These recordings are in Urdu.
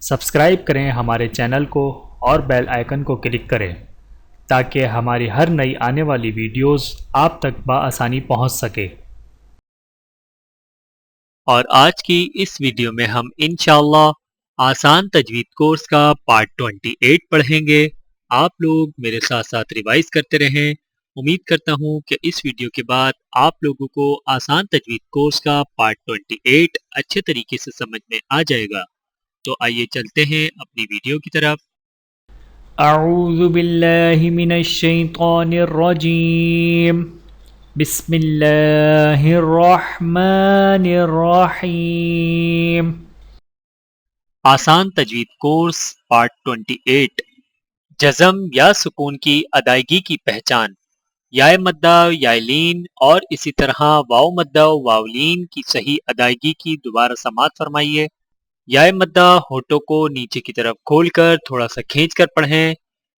سبسکرائب کریں ہمارے چینل کو اور بیل آئیکن کو کلک کریں تاکہ ہماری ہر نئی آنے والی ویڈیوز آپ تک بآسانی پہنچ سکے۔ اور آج کی اس ویڈیو میں ہم انشاءاللہ آسان تجوید کورس کا پارٹ 28 پڑھیں گے۔ آپ لوگ میرے ساتھ ساتھ ریوائز کرتے رہیں۔ امید کرتا ہوں کہ اس ویڈیو کے بعد آپ لوگوں کو آسان تجوید کورس کا پارٹ 28 اچھے طریقے سے سمجھ میں آ جائے گا۔ تو آئیے چلتے ہیں اپنی ویڈیو کی طرف۔ اعوذ باللہ من الشیطان الرجیم، بسم اللہ الرحمن الرحیم۔ آسان تجوید کورس پارٹ 28، جزم یا سکون کی ادائیگی کی پہچان، یائے مدہ یائے لین اور اسی طرح واو مدہ واو لین کی صحیح ادائیگی کی دوبارہ سماعت فرمائیے۔ یائے مدہ ہونٹوں کو نیچے کی طرف کھول کر تھوڑا سا کھینچ کر پڑھیں۔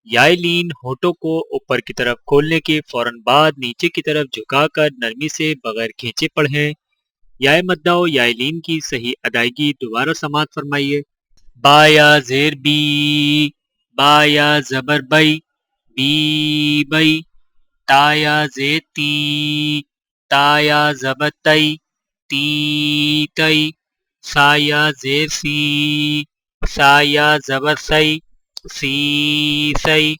یائے لین ہونٹوں کو اوپر کی طرف کھولنے کے فوراً بعد نیچے کی طرف جھکا کر نرمی سے بغیر کھینچے پڑھیں۔ یائے مدہ و یائے لین کی صحیح ادائیگی دوبارہ سماعت فرمائیے۔ با یا زیر بی، با یا زبر بئی، بی بئی۔ تا یا زیر تی، تا یا زبر تئی، تی تئی۔ سا یا زیر سی، سا یا زبر سی، سی سی۔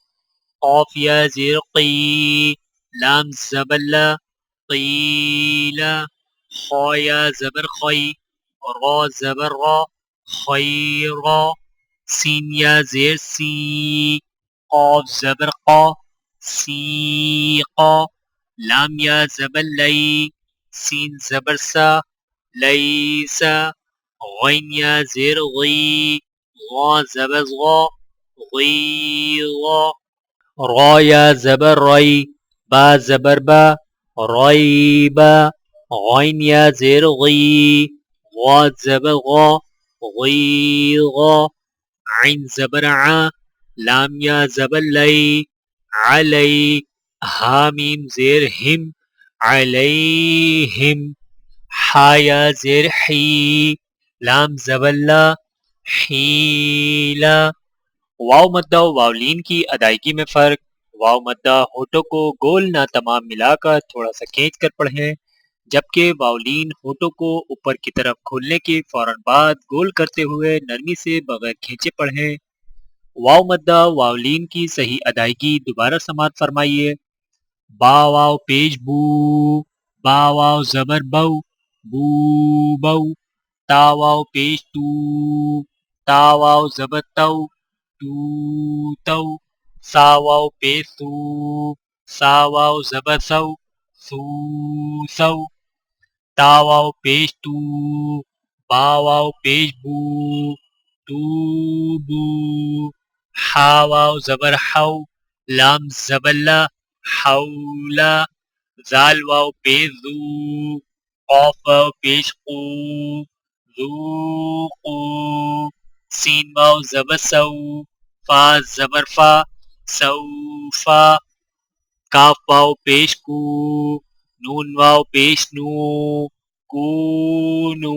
قاف یا زیر قی، لام زبر لا، قیلا۔ خا یا زبر خی، را زبر را، خیرا۔ سین یا زیر سی، قاف زبر قا، سیقا۔ لام یا زبر لی، سین زبر سا، لیسا۔ غین یا زیر غی، غا زبر غا، غیغا۔ را یا زبر ری، با زبر با، ریبا۔ غین یا زیر غی، غا زبر غا، غیغا۔ عین زبر ع، لام یا زبر لی، علی۔ ہا میم زیر ہم، علیہم۔ حا یا زیر حی، لام زبر لا، حیلا۔ واو مدہ و واو لین کی ادائیگی میں فرق۔ واو مدہ ہونٹوں کو گول نہ تمام ملا کر تھوڑا سا کھینچ کر پڑھیں، جبکہ واو لین ہونٹوں کو اوپر کی طرف کھولنے کے فوراً بعد گول کرتے ہوئے نرمی سے بغیر کھینچے پڑھیں۔ واو مدہ واو لین کی صحیح ادائیگی دوبارہ سماعت فرمائیے۔ با واو پیش بو، با واو زبر بو، بو بو۔ تا واو پیش تو، تا واو زبر تو، تو تو۔ سا واو پیش سو، سا واو زبر سو، سو سو۔ تا واو پیش تو، با واو پیش بو، تو بو۔ حا واو زبر حو، لام زبر لا، حولا۔ زال واو پیش زو، قاف واو پیش قو، ذوقو۔ سین واو زبر سو، فا زبر فا، سوفا۔ کاف واو پیش کو، نون واو پیش نو، کونو۔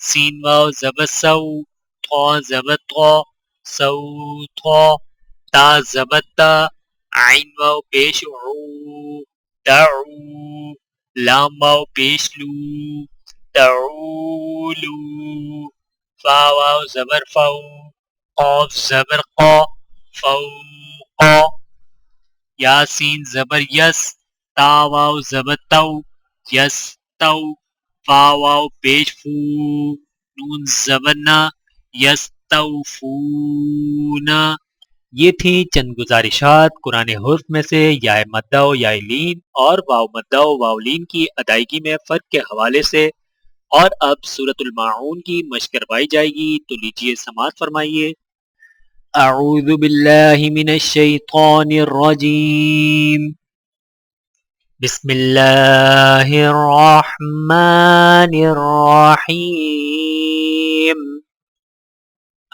سین واو زبر سو، طا زبر طا، سوطا۔ تا زبر تا، عین واو پیش عو، دعو۔ لام واو پیش لو، تعولو۔ فا واو زبر فو، قاف زبر قا، فوقا۔ یاسین زبر یس، تا واو زبر تو، یس تو۔ فا واو پیش فو، نون زبر نا، یس توفونا۔ یہ تھیں چند گزارشات قرآن حرف میں سے یائے مدہ و یائے لین اور واو مدہ و واو لین کی ادائیگی میں فرق کے حوالے سے۔ اور اب سورۃ الماعون کی مشق کروائی جائے گی، تو لیجئے سماعت فرمائیے۔ اعوذ باللہ من الشیطان الرجیم، بسم اللہ الرحمن الرحیم۔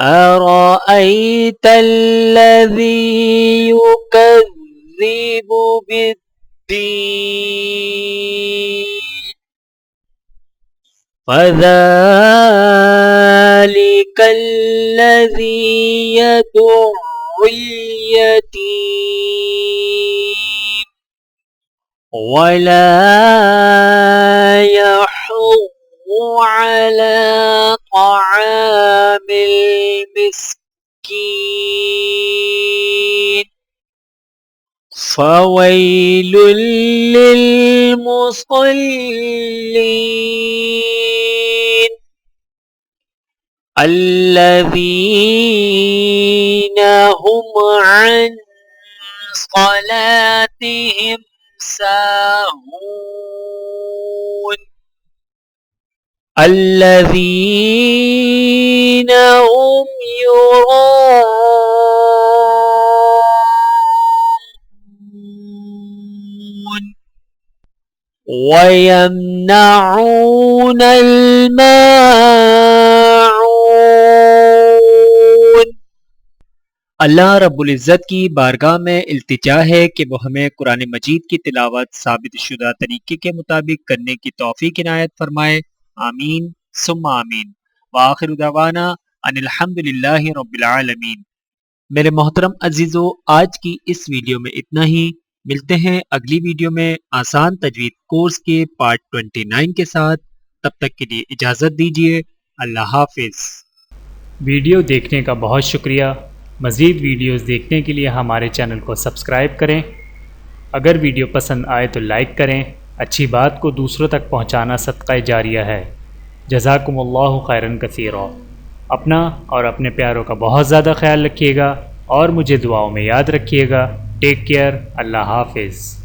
أرأيت الذي يكذب بالدين فذلك كالذي يدع اليتيم ولا يحض على طعام المسكين فويل للمصلين الذين هم عن صلاتهم ساهون الذين هم يراءون ويمنعون الماعون۔ اللہ رب العزت کی بارگاہ میں التجا ہے کہ وہ ہمیں قرآن مجید کی تلاوت ثابت شدہ طریقے کے مطابق کرنے کی توفیق عنایت فرمائے، آمین ثم آمین۔ وآخر دعوانا ان الحمدللہ رب العالمین۔ میرے محترم عزیزو، آج کی اس ویڈیو میں اتنا ہی، ملتے ہیں اگلی ویڈیو میں آسان تجوید کورس کے پارٹ 29 کے ساتھ۔ تب تک کے لیے اجازت دیجیے، اللہ حافظ۔ ویڈیو دیکھنے کا بہت شکریہ۔ مزید ویڈیوز دیکھنے کے لیے ہمارے چینل کو سبسکرائب کریں۔ اگر ویڈیو پسند آئے تو لائک کریں۔ اچھی بات کو دوسروں تک پہنچانا صدقہ جاریہ ہے۔ جزاکم اللہ خیرا کثیرا۔ اپنا اور اپنے پیاروں کا بہت زیادہ خیال رکھیے گا اور مجھے دعاؤں میں یاد رکھیے گا۔ Take care. اللہ حافظ۔